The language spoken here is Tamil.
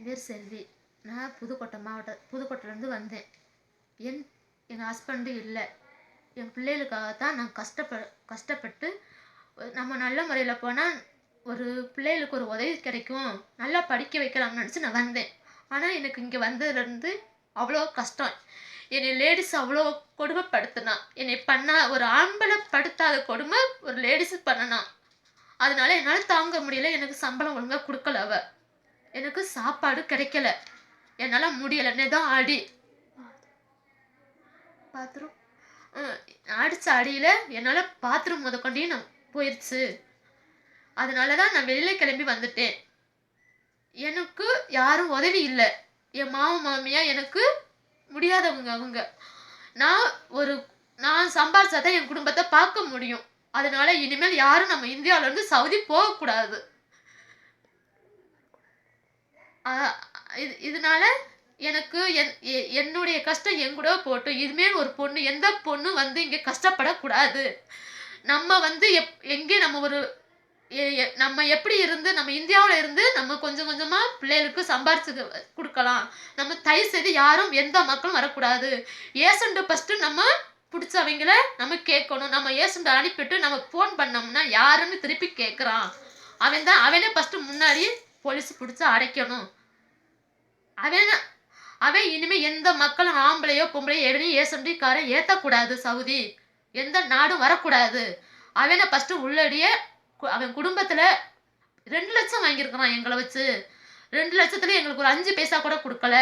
என் பேர் செல்வி. நான் புதுக்கோட்டையிலேருந்து வந்தேன். என் எங்கள் ஹஸ்பண்டு இல்லை. என் பிள்ளைகளுக்காகத்தான் நான் கஷ்டப்பட்டு நம்ம நல்ல முறையில் போனால் ஒரு பிள்ளைகளுக்கு ஒரு உதவி கிடைக்கும், நல்லா படிக்க வைக்கலாம்னு நினச்சி நான் வந்தேன். ஆனால் எனக்கு இங்கே வந்ததுலேருந்து அவ்வளோ கஷ்டம். என்னை லேடிஸ் அவ்வளோ கொடுமைப்படுத்தினா. என்னை பண்ணா ஒரு ஆம்பளை படுத்தாத கொடுமை ஒரு லேடிஸு பண்ணனா. அதனால என்னால் தாங்க முடியல. எனக்கு சம்பளம் ஒழுங்காக கொடுக்கல அவ. எனக்கு சாப்பாடு கிடைக்கல. என்னால் முடியலை. தான் அடி பாத்ரூம் அடித்த அடியில் என்னால் பாத்ரூம் முதற்கொண்டையும் நான் போயிடுச்சு. அதனால தான் நான் வெளியில் கிளம்பி வந்துட்டேன். எனக்கு யாரும் உதவி இல்லை. என் மாமியா எனக்கு முடியாதவங்க அவங்க. நான் சம்பாரிச்சா தான் என் குடும்பத்தை பார்க்க முடியும். அதனால இனிமேல் யாரும் நம்ம இந்தியாவிலேருந்து சவுதி போகக்கூடாது. இதனால எனக்கு என்னுடைய கஷ்டம் என் கூட போட்டு இனிமேல் ஒரு பொண்ணு எந்த பொண்ணு வந்து இங்கே கஷ்டப்படக்கூடாது. நம்ம வந்து எங்கே நம்ம எப்படி இருந்து நம்ம இந்தியாவில் இருந்து நம்ம கொஞ்சம் கொஞ்சமாக பிள்ளைகளுக்கு சம்பாரிச்சு கொடுக்கலாம். நம்ம தயவு செய்து யாரும் எந்த மக்களும் வரக்கூடாது. ஏசண்ட்டு ஃபஸ்ட்டு நம்ம பிடிச்சவங்கள நம்ம கேட்கணும். நம்ம ஏசண்ட்டு அனுப்பிட்டு நம்ம ஃபோன் பண்ணோம்னா யாருன்னு திருப்பி கேட்குறான் அவனே ஃபஸ்ட்டு முன்னாடி போலீஸ் பிடிச்சி அடைக்கணும். அவன் இனிமேல் எந்த மக்களும் ஆம்பளையோ பொம்பளையோ எவனையும் ஏசண்டிக்காரன் ஏற்றக்கூடாது. சவுதி எந்த நாடும் வரக்கூடாது. அவனை ஃபஸ்ட்டு உள்ளடியே அவன் குடும்பத்தில் 2 லட்சம் வாங்கியிருக்கிறான் எங்களை வச்சு. 2 லட்சத்துல எங்களுக்கு ஒரு 5 பைசா கூட கொடுக்கல.